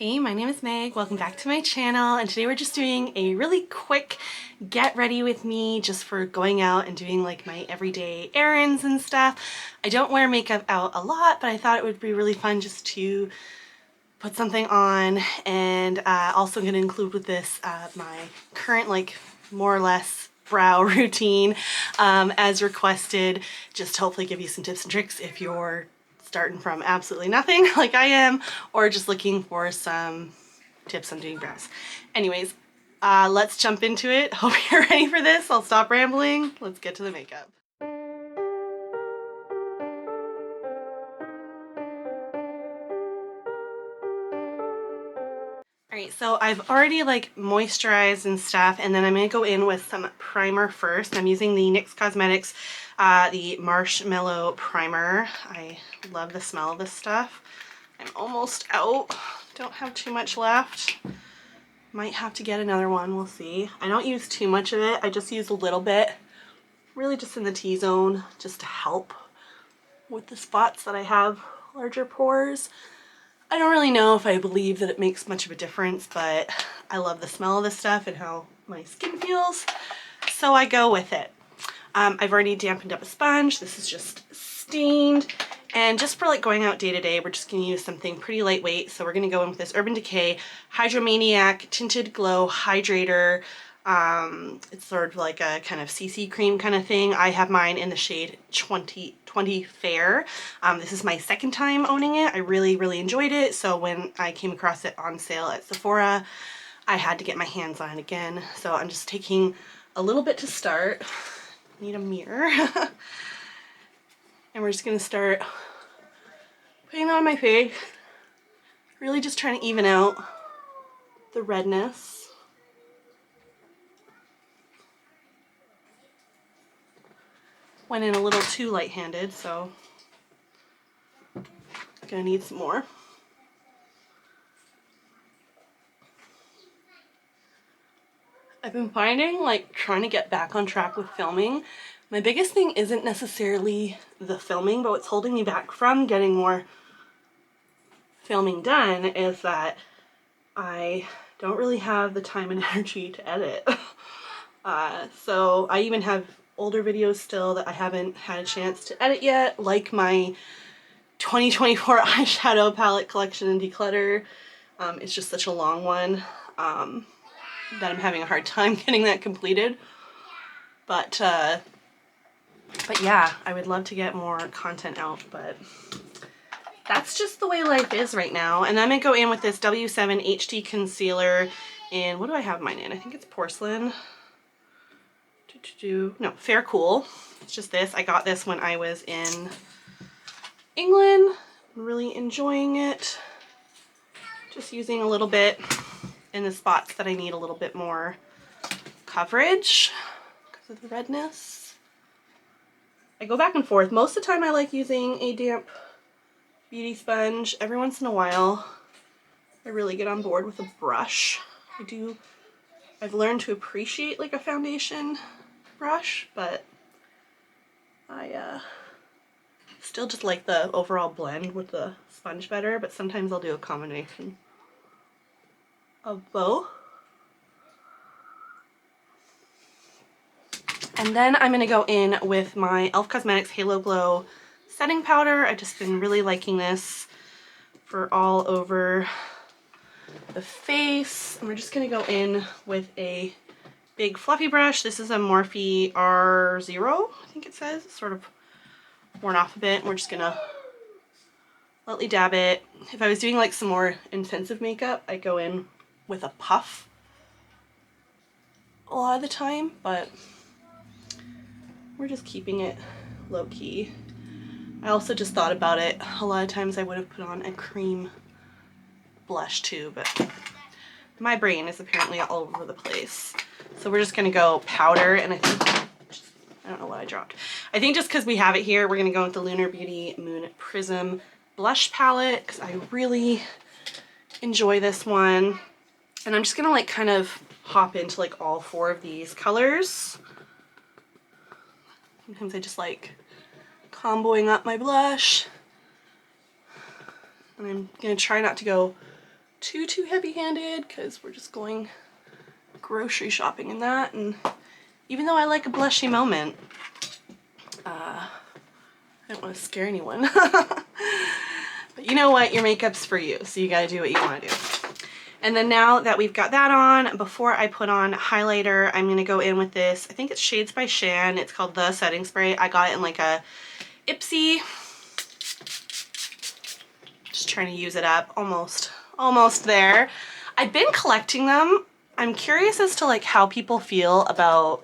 Hey, my name is Meg. Welcome back to my channel, and today we're just doing a really quick get ready with me just for going out and doing like my everyday errands and stuff. I don't wear makeup out a lot, but I thought it would be really fun just to put something on, and also going to include with this my current like more or less brow routine as requested, just to hopefully give you some tips and tricks if you're starting from absolutely nothing like I am, or just looking for some tips on doing brows. Anyways, let's jump into it. Hope you're ready for this. I'll stop rambling. Let's get to the makeup. Alright, so I've already like moisturized and stuff, and then I'm going to go in with some primer first. I'm using the NYX Cosmetics, the Marshmallow Primer. I love the smell of this stuff. I'm almost out. Don't have too much left. Might have to get another one, we'll see. I don't use too much of it. I just use a little bit, really just in the T-zone, just to help with the spots that I have larger pores. I don't really know if I believe that it makes much of a difference, but I love the smell of this stuff and how my skin feels, so I go with it. I've already dampened up a sponge. This is just stained, and just for like going out day to day, we're just going to use something pretty lightweight. So we're going to go in with this Urban Decay Hydromaniac Tinted Glow Hydrator. It's sort of like a kind of CC cream kind of thing. I have mine in the shade 20 Fair. This is my second time owning it. I really enjoyed it, so when I came across it on sale at Sephora, I had to get my hands on it again. So I'm just taking a little bit to start. Need a mirror. And we're just going to start putting it on my face. Really just trying to even out the redness. Went in a little too light-handed, so I'm gonna need some more. I've been finding like trying to get back on track with filming. My biggest thing isn't necessarily the filming, but what's holding me back from getting more filming done is that I don't really have the time and energy to edit. So I even have older videos still that I haven't had a chance to edit yet, like my 2024 eyeshadow palette collection and declutter. It's just such a long one that I'm having a hard time getting that completed. But yeah, I would love to get more content out, but that's just the way life is right now. And I'm gonna go in with this W7 HD concealer in, what do I have mine in? I think it's Porcelain. No, Fair Cool. It's just this. I got this when I was in England. I'm really enjoying it. Just using a little bit in the spots that I need a little bit more coverage because of the redness. I go back and forth. Most of the time I like using a damp beauty sponge. Every once in a while I really get on board with a brush. I've learned to appreciate like a foundation brush, but I still just like the overall blend with the sponge better, but sometimes I'll do a combination of both. And then I'm going to go in with my e.l.f. Cosmetics Halo Glow setting powder. I've just been really liking this for all over the face. And we're just going to go in with a big fluffy brush. This is a Morphe R0, I think it says. It's sort of worn off a bit. We're just going to lightly dab it. If I was doing like some more intensive makeup, I'd go in with a puff a lot of the time, but we're just keeping it low-key. I also just thought about it. A lot of times I would have put on a cream blush too, but my brain is apparently all over the place. So we're just gonna go powder, and I don't know what I dropped. I think just because we have it here, we're gonna go with the Lunar Beauty Moon Prism blush palette because I really enjoy this one. And I'm just gonna like kind of hop into like all four of these colors. Sometimes I just like comboing up my blush. And I'm gonna try not to go too heavy-handed because we're just going grocery shopping in that. And even though I like a blushy moment, I don't want to scare anyone. But you know what? Your makeup's for you, so you gotta do what you want to do. And then now that we've got that on, before I put on highlighter, I'm gonna go in with this. I think it's Shades by Shan. It's called The Setting Spray. I got it in like a Ipsy. Just trying to use it up. Almost there. I've been collecting them. I'm curious as to like how people feel about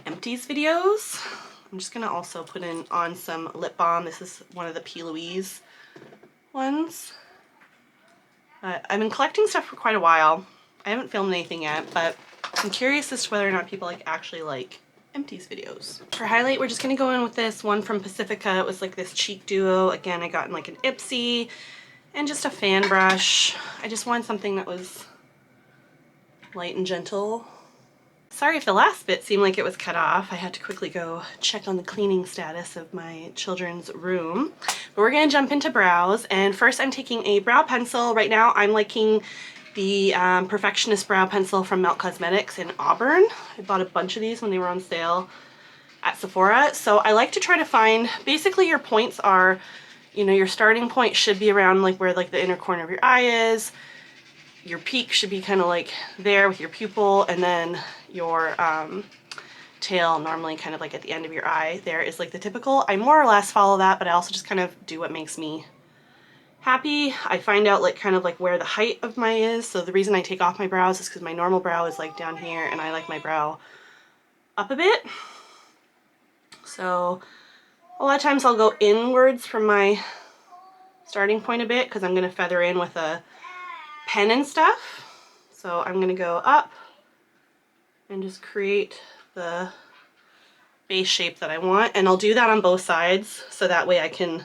empties videos. I'm just gonna also put on some lip balm. This is one of the P. Louise ones. I've been collecting stuff for quite a while. I haven't filmed anything yet, but I'm curious as to whether or not people actually like empties videos. For highlight, we're just gonna go in with this one from Pacifica. It was like this cheek duo. Again, I got in like an Ipsy and just a fan brush. I just wanted something that was light and gentle. Sorry if the last bit seemed like it was cut off. I had to quickly go check on the cleaning status of my children's room. But we're gonna jump into brows, and first I'm taking a brow pencil. Right now I'm liking the Perfectionist brow pencil from Melt Cosmetics in Auburn. I bought a bunch of these when they were on sale at Sephora. So I like to try to find, basically your points are, you know, your starting point should be around like where like the inner corner of your eye is. Your peak should be kind of like there with your pupil, and then your tail normally kind of like at the end of your eye there is like the typical. I more or less follow that, but I also just kind of do what makes me happy. I find out like kind of like where the height of my is. So the reason I take off my brows is because my normal brow is like down here, and I like my brow up a bit. So a lot of times I'll go inwards from my starting point a bit because I'm going to feather in with a pen and stuff. So I'm going to go up and just create the base shape that I want, and I'll do that on both sides so that way I can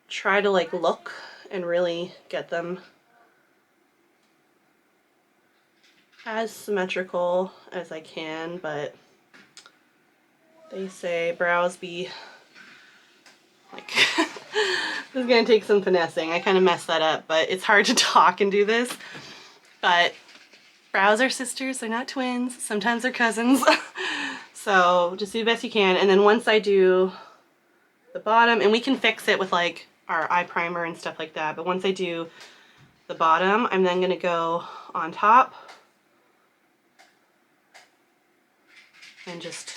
try to like look and really get them as symmetrical as I can. But they say brows be like this is gonna take some finessing. I kind of messed that up, but it's hard to talk and do this. But brows are sisters, they're not twins. Sometimes they're cousins. So just do the best you can. And then once I do the bottom, and we can fix it with like our eye primer and stuff like that, but once I do the bottom, I'm then gonna go on top and just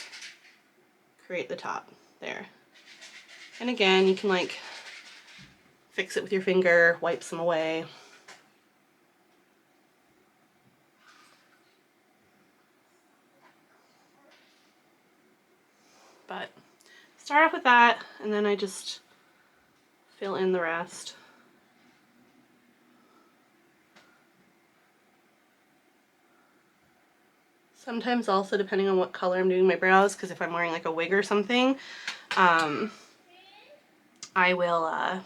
create the top there. And again, you can like fix it with your finger, wipe some away. But start off with that, and then I just fill in the rest. Sometimes also, depending on what color I'm doing my brows, because if I'm wearing like a wig or something, I will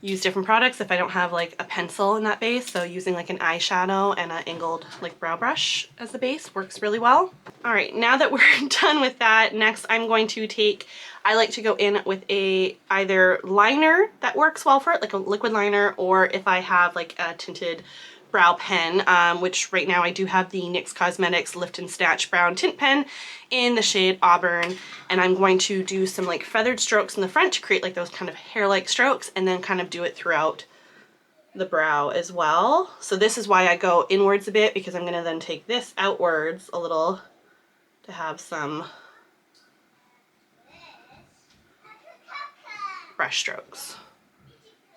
use different products if I don't have like a pencil in that base. So using like an eyeshadow and an angled like brow brush as the base works really well. All right, now that we're done with that, next I'm going to take, I like to go in with a either liner that works well for it, like a liquid liner, or if I have like a tinted brow pen, which right now I do have the NYX Cosmetics Lift and Snatch Brown Tint Pen in the shade Auburn, and I'm going to do some like feathered strokes in the front to create like those kind of hair-like strokes, and then kind of do it throughout the brow as well. So this is why I go inwards a bit, because I'm going to then take this outwards a little to have some brush strokes.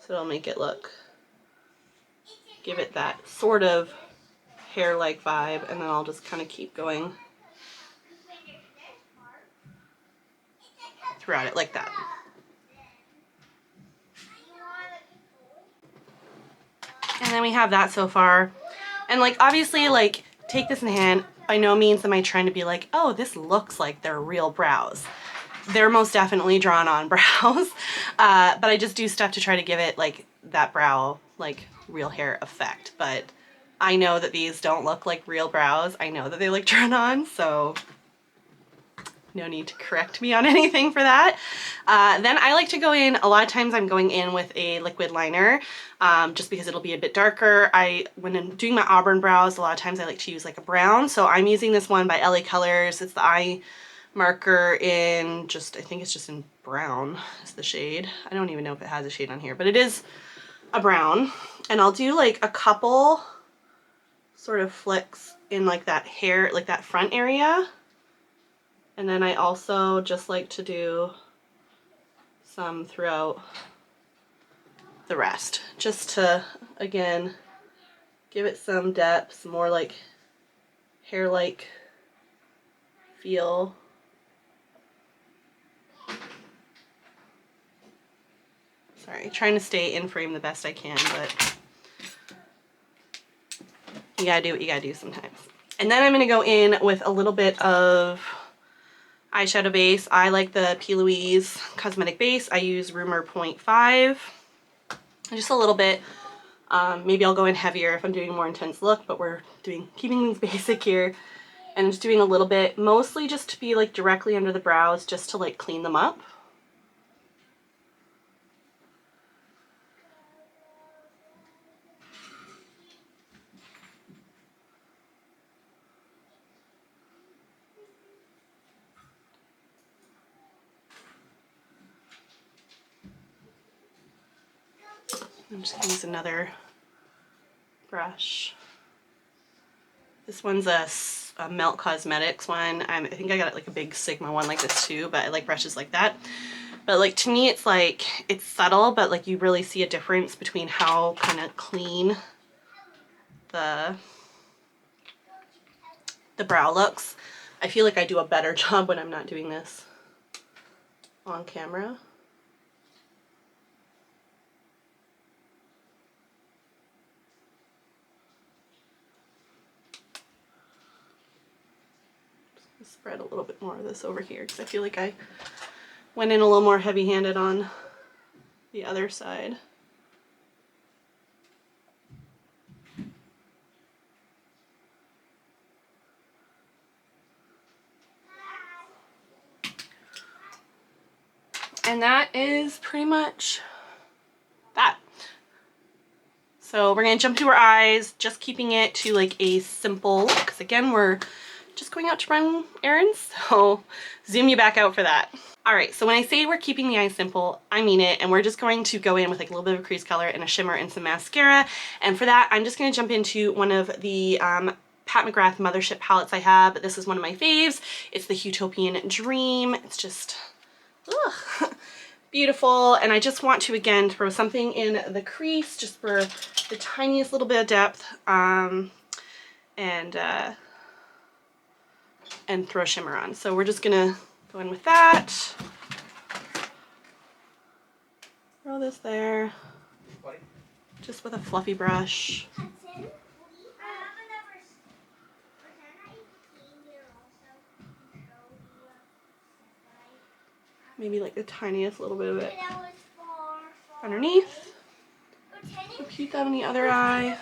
So it'll make it look, give it that sort of hair-like vibe, and then I'll just kind of keep going throughout it like that. And then we have that so far. And like obviously, like, take this in hand. By no means am I trying to be like, oh, this looks like they're real brows. They're most definitely drawn on brows. But I just do stuff to try to give it like that brow, like real hair effect. But I know that these don't look like real brows. I know that they look drawn on, so no need to correct me on anything for that. Then I like to go in, a lot of times I'm going in with a liquid liner, just because it'll be a bit darker. When I'm doing my auburn brows, a lot of times I like to use like a brown. So I'm using this one by LA Colors. It's the eye marker in just, I think it's just in brown is the shade. I don't even know if it has a shade on here, but it is a brown. And I'll do like a couple sort of flicks in like that hair, like that front area. And then I also just like to do some throughout the rest, just to, again, give it some depth, some more like hair-like feel. Sorry, trying to stay in frame the best I can, but you gotta do what you gotta do sometimes. And then I'm gonna go in with a little bit of eyeshadow base. I like the P. Louise Cosmetic Base. I use Rumor 0.5, just a little bit. Maybe I'll go in heavier if I'm doing a more intense look, but we're keeping things basic here. And I'm just doing a little bit, mostly just to be like directly under the brows, just to like clean them up. I'm just gonna use another brush. This one's a Melt Cosmetics one. I think I got like a big Sigma one like this too, but I like brushes like that. But like to me it's like, it's subtle, but like you really see a difference between how kind of clean the brow looks. I feel like I do a better job when I'm not doing this on camera. Spread a little bit more of this over here because I feel like I went in a little more heavy-handed on the other side. And that is pretty much that. So we're gonna jump to our eyes, just keeping it to like a simple, because again, we're just going out to run errands, so zoom you back out for that. All right, so when I say we're keeping the eyes simple, I mean it, and we're just going to go in with like a little bit of a crease color and a shimmer and some mascara. And for that, I'm just gonna jump into one of the Pat McGrath Mothership palettes I have. This is one of my faves. It's the Utopian Dream. It's just, ugh, beautiful. And I just want to, again, throw something in the crease just for the tiniest little bit of depth, and throw shimmer on. So we're just gonna go in with that. Throw this there, just with a fluffy brush. Maybe like the tiniest little bit of it underneath. Repeat that on the other eye.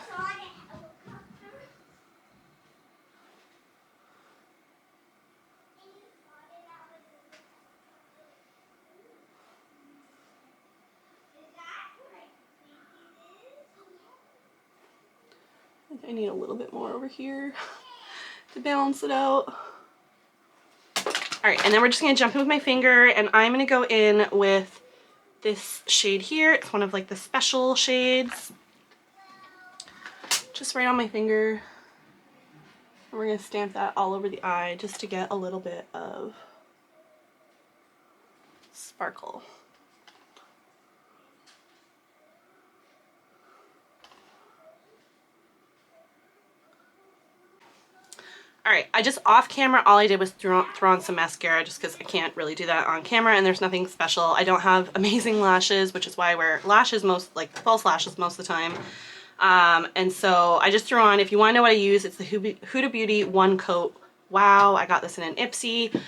I think I need a little bit more over here to balance it out. All right, and then we're just gonna jump in with my finger, and I'm gonna go in with this shade here. It's one of like the special shades. Just right on my finger. And we're gonna stamp that all over the eye just to get a little bit of sparkle. All right, I just off camera, all I did was throw on some mascara just because I can't really do that on camera, and there's nothing special. I don't have amazing lashes, which is why I wear lashes like false lashes most of the time. And so I just threw on, if you want to know what I use, it's the Huda Beauty One Coat Wow. I got this in an Ipsy.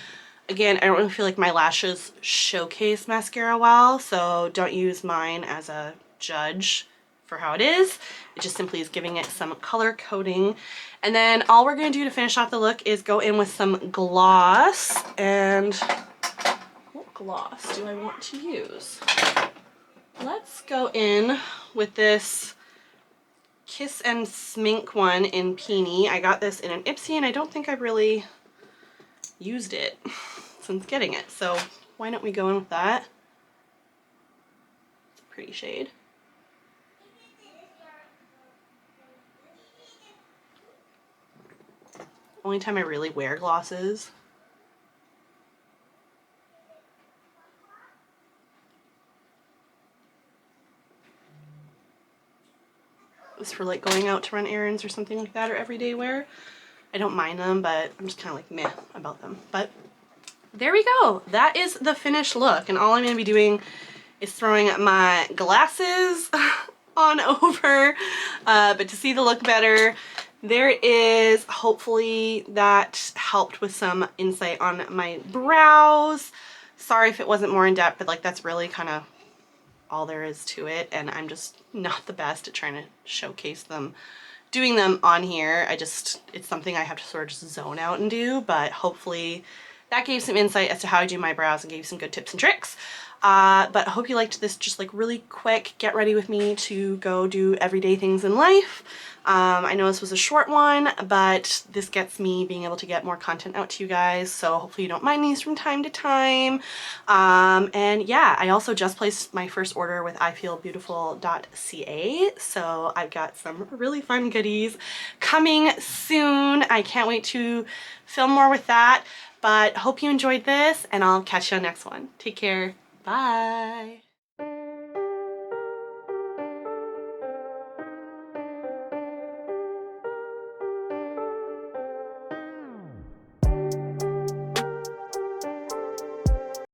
Again, I don't really feel like my lashes showcase mascara well, so don't use mine as a judge for how it is. It just simply is giving it some color coding. And then all we're going to do to finish off the look is go in with some gloss. And what gloss do I want to use? Let's go in with this Kiss and Smink one in Peony. I got this in an Ipsy and I don't think I've really used it since getting it. So why don't we go in with that? It's a pretty shade. Only time I really wear glosses. Is for like going out to run errands or something like that, or everyday wear. I don't mind them, but I'm just kind of like meh about them. But there we go. That is the finished look, and all I'm going to be doing is throwing my glasses on over, but to see the look better, there is, hopefully that helped with some insight on my brows. Sorry if it wasn't more in depth, but like that's really kind of all there is to it, and I'm just not the best at trying to showcase them, doing them on here. it's something I have to sort of just zone out and do, but hopefully that gave some insight as to how I do my brows and gave some good tips and tricks. But I hope you liked this just like really quick get ready with me to go do everyday things in life. I know this was a short one, but this gets me being able to get more content out to you guys, so hopefully you don't mind these from time to time. And yeah, I also just placed my first order with ifeelbeautiful.ca, so I've got some really fun goodies coming soon. I can't wait to film more with that, but hope you enjoyed this, and I'll catch you on next one. Take care. Bye.